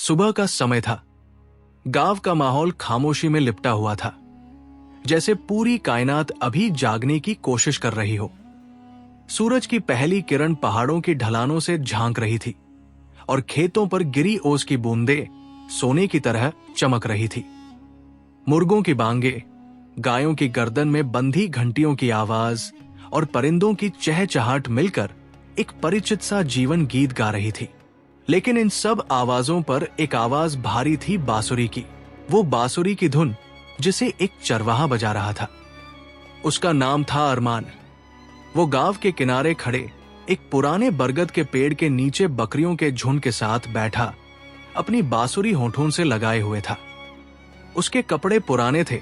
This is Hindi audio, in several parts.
सुबह का समय था। गांव का माहौल खामोशी में लिपटा हुआ था, जैसे पूरी कायनात अभी जागने की कोशिश कर रही हो। सूरज की पहली किरण पहाड़ों की ढलानों से झांक रही थी और खेतों पर गिरी ओस की बूंदें सोने की तरह चमक रही थी। मुर्गों की बांगे, गायों की गर्दन में बंधी घंटियों की आवाज और परिंदों की चहचहाट मिलकर एक परिचित सा जीवन गीत गा रही थी। लेकिन इन सब आवाजों पर एक आवाज भारी थी, बांसुरी की। वो बांसुरी की धुन जिसे एक चरवाहा बजा रहा था। उसका नाम था अरमान। वो गांव के किनारे खड़े एक पुराने बरगद के पेड़ के नीचे बकरियों के झुंड के साथ बैठा अपनी बांसुरी होठों से लगाए हुए था। उसके कपड़े पुराने थे,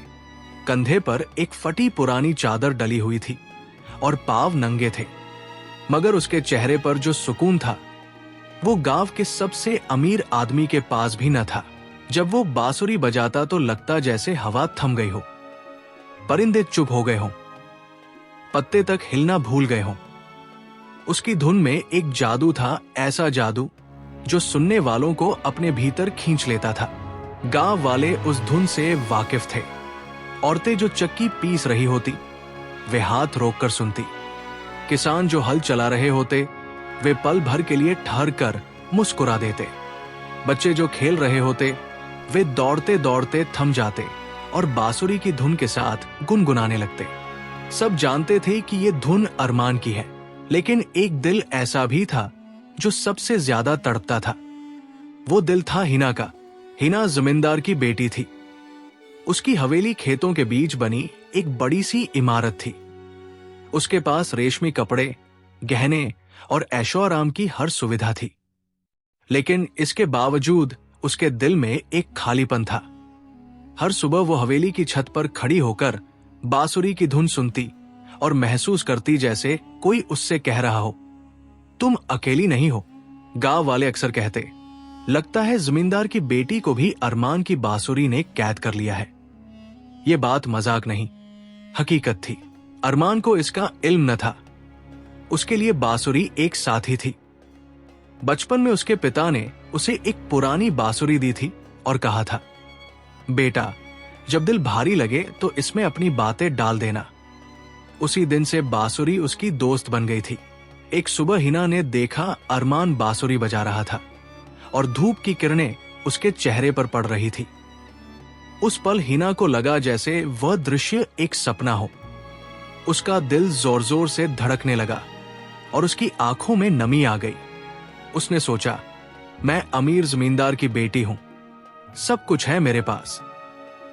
कंधे पर एक फटी पुरानी चादर डली हुई थी और पांव नंगे थे, मगर उसके चेहरे पर जो सुकून था वो गांव के सबसे अमीर आदमी के पास भी न था। जब वो बांसुरी बजाता तो लगता जैसे हवा थम गई हो, परिंदे चुप हो गए हों, पत्ते तक हिलना भूल गए हों। उसकी धुन में एक जादू था, ऐसा जादू जो सुनने वालों को अपने भीतर खींच लेता था। गांव वाले उस धुन से वाकिफ थे। औरतें जो चक्की पीस रही होती वे हाथ रोककर सुनती। किसान जो हल चला रहे होते वे पल भर के लिए ठहर कर मुस्कुरा देते। बच्चे जो खेल रहे होते वे दौड़ते दौड़ते थम जाते और बांसुरी की धुन के साथ गुनगुनाने लगते। सब जानते थे कि ये धुन अरमान की है, लेकिन एक दिल ऐसा भी था जो सबसे ज्यादा तड़पता था। वो दिल था हिना का। हिना जमींदार की बेटी थी। उसकी हवेली खेतों के बीच बनी एक बड़ी सी इमारत थी। उसके पास रेशमी कपड़े, गहने और ऐशो आराम की हर सुविधा थी। लेकिन इसके बावजूद उसके दिल में एक खालीपन था। हर सुबह वो हवेली की छत पर खड़ी होकर बांसुरी की धुन सुनती और महसूस करती जैसे कोई उससे कह रहा हो, तुम अकेली नहीं हो। गांव वाले अक्सर कहते, लगता है जमींदार की बेटी को भी अरमान की बांसुरी ने कैद कर लिया है। ये बात मजाक नहीं, हकीकत थी। अरमान को इसका इल्म न था। उसके लिए बांसुरी एक साथी थी। बचपन में उसके पिता ने उसे एक पुरानी बांसुरी दी थी और कहा था, बेटा जब दिल भारी लगे तो इसमें अपनी बातें डाल देना। उसी दिन से बांसुरी उसकी दोस्त बन गई थी। एक सुबह हिना ने देखा अरमान बांसुरी बजा रहा था और धूप की किरणें उसके चेहरे पर पड़ रही थी। उस पल हिना को लगा जैसे वह दृश्य एक सपना हो। उसका दिल जोर जोर से धड़कने लगा और उसकी आंखों में नमी आ गई। उसने सोचा, मैं अमीर जमींदार की बेटी हूं, सब कुछ है मेरे पास,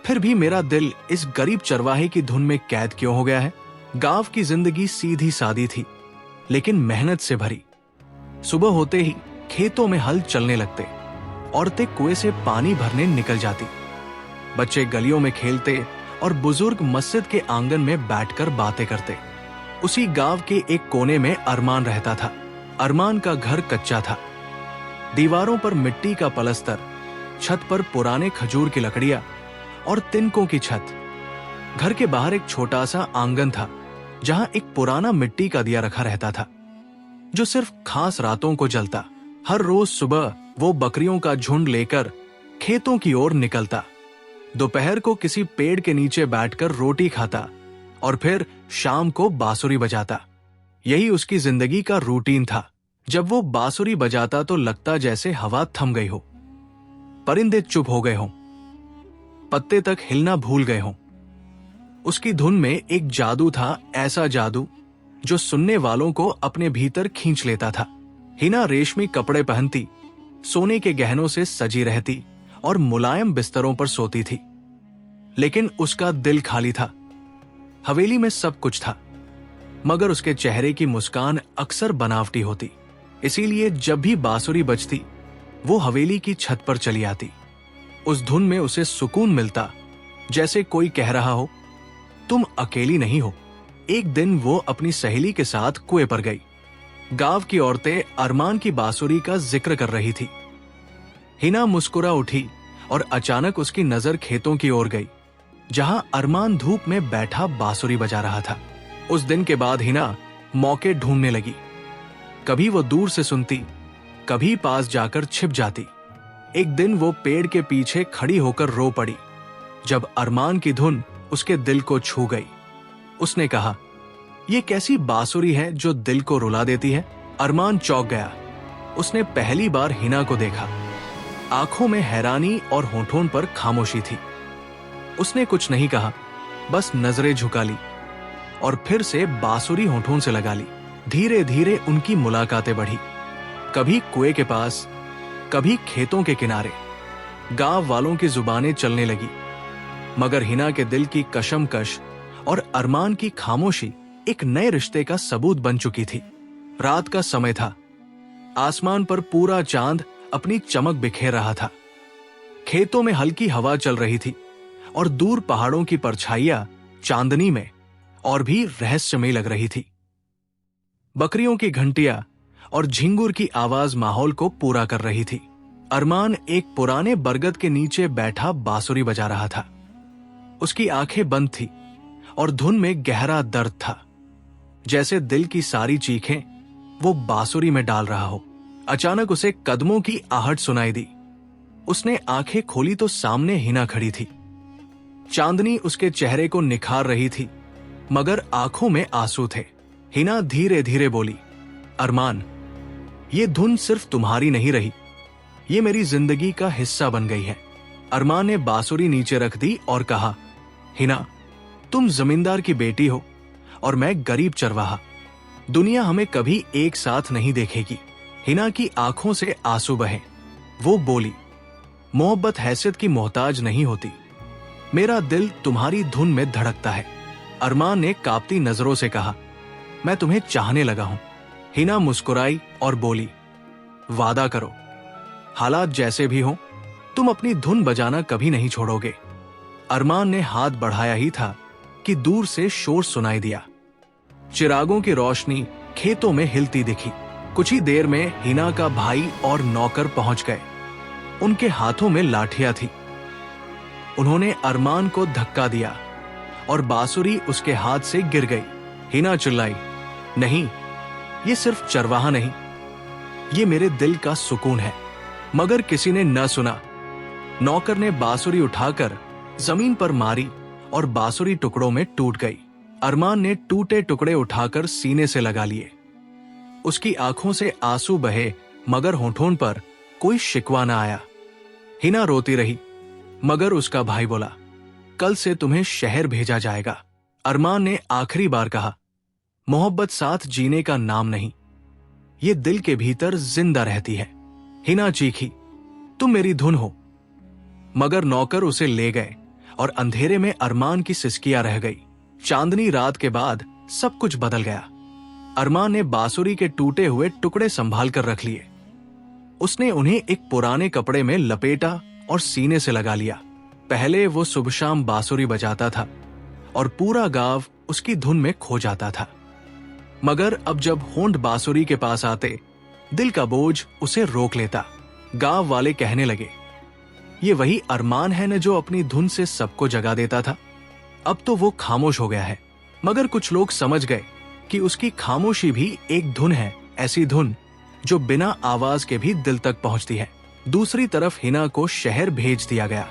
फिर भी मेरा दिल इस गरीब चरवाहे की धुन में कैद क्यों हो गया है। गांव की जिंदगी सीधी सादी थी, लेकिन मेहनत से भरी। सुबह होते ही खेतों में हल चलने लगते, औरतें कुएं से पानी भरने निकल जाती, बच्चे गलियों में खेलते और बुजुर्ग मस्जिद के आंगन में बैठकर बातें करते। उसी गांव के एक कोने में अरमान रहता था। अरमान का घर कच्चा था। दीवारों पर मिट्टी का पलस्तर, छत पर पुराने खजूर की लकड़ियां और तिनकों की छत। घर के बाहर एक छोटा सा आंगन था जहां एक पुराना मिट्टी का दिया रखा रहता था जो सिर्फ खास रातों को जलता। हर रोज सुबह वो बकरियों का झुंड लेकर खेतों की ओर निकलता। दोपहर को किसी पेड़ के नीचे बैठकर रोटी खाता और फिर शाम को बांसुरी बजाता। यही उसकी जिंदगी का रूटीन था। जब वो बांसुरी बजाता तो लगता जैसे हवा थम गई हो, परिंदे चुप हो गए हों, पत्ते तक हिलना भूल गए हों। उसकी धुन में एक जादू था, ऐसा जादू जो सुनने वालों को अपने भीतर खींच लेता था। हिना रेशमी कपड़े पहनती, सोने के गहनों से सजी रहती और मुलायम बिस्तरों पर सोती थी, लेकिन उसका दिल खाली था। हवेली में सब कुछ था, मगर उसके चेहरे की मुस्कान अक्सर बनावटी होती। इसीलिए जब भी बांसुरी बजती वो हवेली की छत पर चली आती। उस धुन में उसे सुकून मिलता, जैसे कोई कह रहा हो, तुम अकेली नहीं हो। एक दिन वो अपनी सहेली के साथ कुएं पर गई। गांव की औरतें अरमान की बांसुरी का जिक्र कर रही थी। हिना मुस्कुरा उठी और अचानक उसकी नजर खेतों की ओर गई, जहां अरमान धूप में बैठा बांसुरी बजा रहा था। उस दिन के बाद हिना मौके ढूंढने लगी। कभी वो दूर से सुनती, कभी पास जाकर छिप जाती, एक दिन वो पेड़ के पीछे खड़ी होकर रो पड़ी जब अरमान की धुन उसके दिल को छू गई। उसने कहा, ये कैसी बांसुरी है जो दिल को रुला देती है। अरमान चौंक गया। उसने पहली बार हिना को देखा। आंखों में हैरानी और होठों पर खामोशी थी। उसने कुछ नहीं कहा, बस नजरें झुका ली और फिर से बांसुरी होठों से लगा ली। धीरे धीरे उनकी मुलाकातें बढ़ी, कभी कुएं के पास, कभी खेतों के किनारे। गांव वालों की जुबानें चलने लगी, मगर हिना के दिल की कशमकश और अरमान की खामोशी एक नए रिश्ते का सबूत बन चुकी थी। रात का समय था। आसमान पर पूरा चांद अपनी चमक बिखेर रहा था। खेतों में हल्की हवा चल रही थी और दूर पहाड़ों की परछाइयां चांदनी में और भी रहस्यमयी लग रही थी। बकरियों की घंटियां और झिंगुर की आवाज माहौल को पूरा कर रही थी। अरमान एक पुराने बरगद के नीचे बैठा बांसुरी बजा रहा था। उसकी आंखें बंद थी और धुन में गहरा दर्द था, जैसे दिल की सारी चीखें वो बांसुरी में डाल रहा हो। अचानक उसे कदमों की आहट सुनाई दी। उसने आंखें खोली तो सामने हिना खड़ी थी। चांदनी उसके चेहरे को निखार रही थी, मगर आंखों में आंसू थे। हिना धीरे धीरे बोली, अरमान, ये धुन सिर्फ तुम्हारी नहीं रही, ये मेरी जिंदगी का हिस्सा बन गई है। अरमान ने बांसुरी नीचे रख दी और कहा, हिना, तुम जमींदार की बेटी हो और मैं गरीब चरवाहा। दुनिया हमें कभी एक साथ नहीं देखेगी। हिना की आंखों से आंसू बहे। वो बोली, मोहब्बत हैसियत की मोहताज नहीं होती। मेरा दिल तुम्हारी धुन में धड़कता है। अरमान ने कांपती नजरों से कहा, मैं तुम्हें चाहने लगा हूं। हिना मुस्कुराई और बोली, वादा करो, हालात जैसे भी हों, तुम अपनी धुन बजाना कभी नहीं छोड़ोगे। अरमान ने हाथ बढ़ाया ही था कि दूर से शोर सुनाई दिया। चिरागों की रोशनी खेतों में हिलती दिखी। कुछ ही देर में हिना का भाई और नौकर पहुंच गए। उनके हाथों में लाठियां थी। उन्होंने अरमान को धक्का दिया और बांसुरी उसके हाथ से गिर गई। हिना चिल्लाई, नहीं, ये सिर्फ चरवाहा नहीं, ये मेरे दिल का सुकून है। मगर किसी ने न सुना। नौकर ने बांसुरी उठाकर जमीन पर मारी और बांसुरी टुकड़ों में टूट गई। अरमान ने टूटे टुकड़े उठाकर सीने से लगा लिए। उसकी आंखों से आंसू बहे, मगर होठों पर कोई शिकवा न आया। हिना रोती रही, मगर उसका भाई बोला, कल से तुम्हें शहर भेजा जाएगा। अरमान ने आखिरी बार कहा, मोहब्बत साथ जीने का नाम नहीं, ये दिल के भीतर जिंदा रहती है। हिना चीखी, तुम मेरी धुन हो। मगर नौकर उसे ले गए और अंधेरे में अरमान की सिसकियां रह गई। चांदनी रात के बाद सब कुछ बदल गया। अरमान ने बांसुरी के टूटे हुए टुकड़े संभाल कर रख लिए। उसने उन्हें एक पुराने कपड़े में लपेटा और सीने से लगा लिया। पहले वो सुबह शाम बांसुरी बजाता था और पूरा गांव उसकी धुन में खो जाता था। मगर अब जब होंठ बांसुरी के पास आते, दिल का बोझ उसे रोक लेता। गांव वाले कहने लगे, ये वही अरमान है न जो अपनी धुन से सबको जगा देता था। अब तो वो खामोश हो गया है। मगर कुछ लोग समझ गए कि उसकी खामोशी भी एक धुन है, ऐसी धुन जो बिना आवाज के भी दिल तक पहुंचती है। दूसरी तरफ हिना को शहर भेज दिया गया।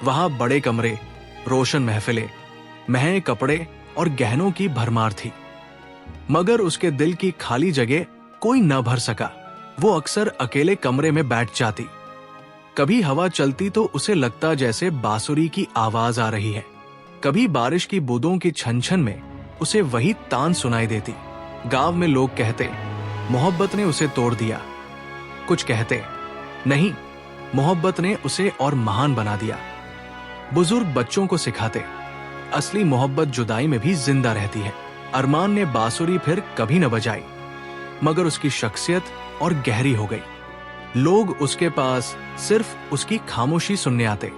वहां बड़े कमरे, रोशन महफिलें, महंगे कपड़े और गहनों की भरमार थी। मगर उसके दिल की खाली जगह कोई न भर सका। वो अक्सर अकेले कमरे में बैठ जाती। कभी हवा चलती तो उसे लगता जैसे बांसुरी की आवाज आ रही है। कभी बारिश की बूंदों की छन छन में उसे वही तान सुनाई देती। गांव में लोग कहते, मोहब्बत ने उसे तोड़ दिया। कुछ कहते, नहीं, मोहब्बत ने उसे और महान बना दिया। बुजुर्ग बच्चों को सिखाते, असली मोहब्बत जुदाई में भी जिंदा रहती है। अरमान ने बांसुरी फिर कभी न बजाई, मगर उसकी शख्सियत और गहरी हो गई। लोग उसके पास सिर्फ उसकी खामोशी सुनने आते।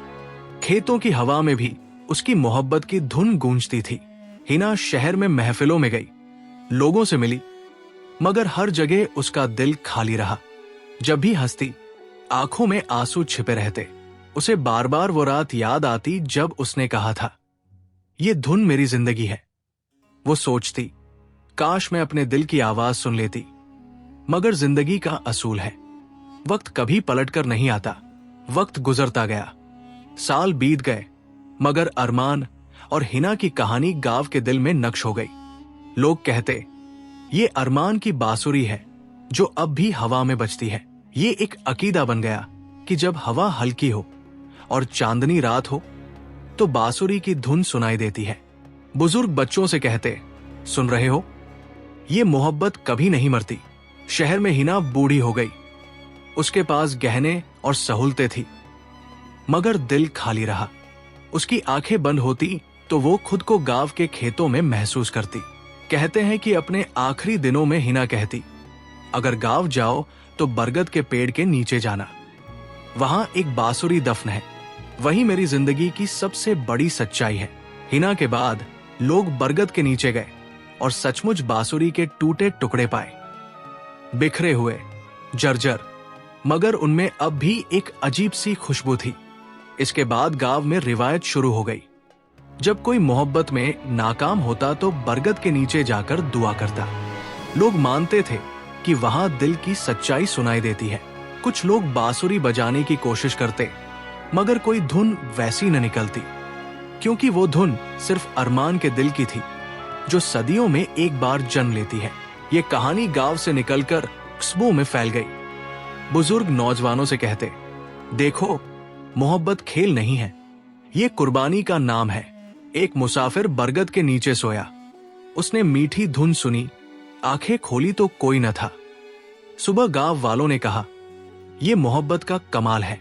खेतों की हवा में भी उसकी मोहब्बत की धुन गूंजती थी। हिना शहर में महफिलों में गई, लोगों से मिली, मगर हर जगह उसका दिल खाली रहा। जब भी हंसती, आंखों में आंसू छिपे रहते। उसे बार बार वो रात याद आती जब उसने कहा था, ये धुन मेरी जिंदगी है। वो सोचती, काश मैं अपने दिल की आवाज सुन लेती। मगर जिंदगी का असूल है, वक्त कभी पलट कर नहीं आता। वक्त गुजरता गया, साल बीत गए, मगर अरमान और हिना की कहानी गांव के दिल में नक्श हो गई। लोग कहते, ये अरमान की बांसुरी है जो अब भी हवा में बजती है। ये एक अकीदा बन गया कि जब हवा हल्की हो और चांदनी रात हो तो बांसुरी की धुन सुनाई देती है। बुजुर्ग बच्चों से कहते, सुन रहे हो, ये मोहब्बत कभी नहीं मरती। शहर में हिना बूढ़ी हो गई, उसके पास गहने और सहूलतें थी, मगर दिल खाली रहा। उसकी आंखें बंद होती तो वो खुद को गांव के खेतों में महसूस करती। कहते हैं कि अपने आखिरी दिनों में हिना कहती, अगर गांव जाओ तो बरगद के पेड़ के नीचे जाना, वहां एक बांसुरी दफन है। वही मेरी जिंदगी की सबसे बड़ी सच्चाई है। हिना के बाद लोग बरगद के नीचे गए और सचमुच बांसुरी के टूटे टुकड़े पाए, बिखरे हुए, जर्जर, मगर उनमें अब भी एक अजीब सी खुशबू थी। इसके बाद गांव में रिवायत शुरू हो गई, जब कोई मोहब्बत में नाकाम होता तो बरगद के नीचे जाकर दुआ करता। लोग मानते थे कि वहां दिल की सच्चाई सुनाई देती है। कुछ लोग बांसुरी बजाने की कोशिश करते, मगर कोई धुन वैसी न निकलती, क्योंकि वो धुन सिर्फ अरमान के दिल की थी जो सदियों में एक बार जन्म लेती है। ये कहानी गांव से निकलकर कस्बों में फैल गई। बुजुर्ग नौजवानों से कहते, देखो, मोहब्बत खेल नहीं है, ये कुर्बानी का नाम है। एक मुसाफिर बरगद के नीचे सोया, उसने मीठी धुन सुनी, आंखें खोली तो कोई न था। सुबह गांव वालों ने कहा, ये मोहब्बत का कमाल है।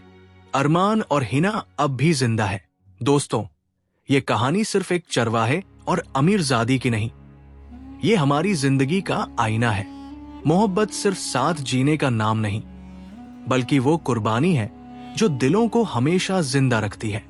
अरमान और हिना अब भी जिंदा है। दोस्तों, ये कहानी सिर्फ एक चरवाहे और अमीरजादी की नहीं, ये हमारी जिंदगी का आईना है। मोहब्बत सिर्फ साथ जीने का नाम नहीं, बल्कि वो कुर्बानी है जो दिलों को हमेशा जिंदा रखती है।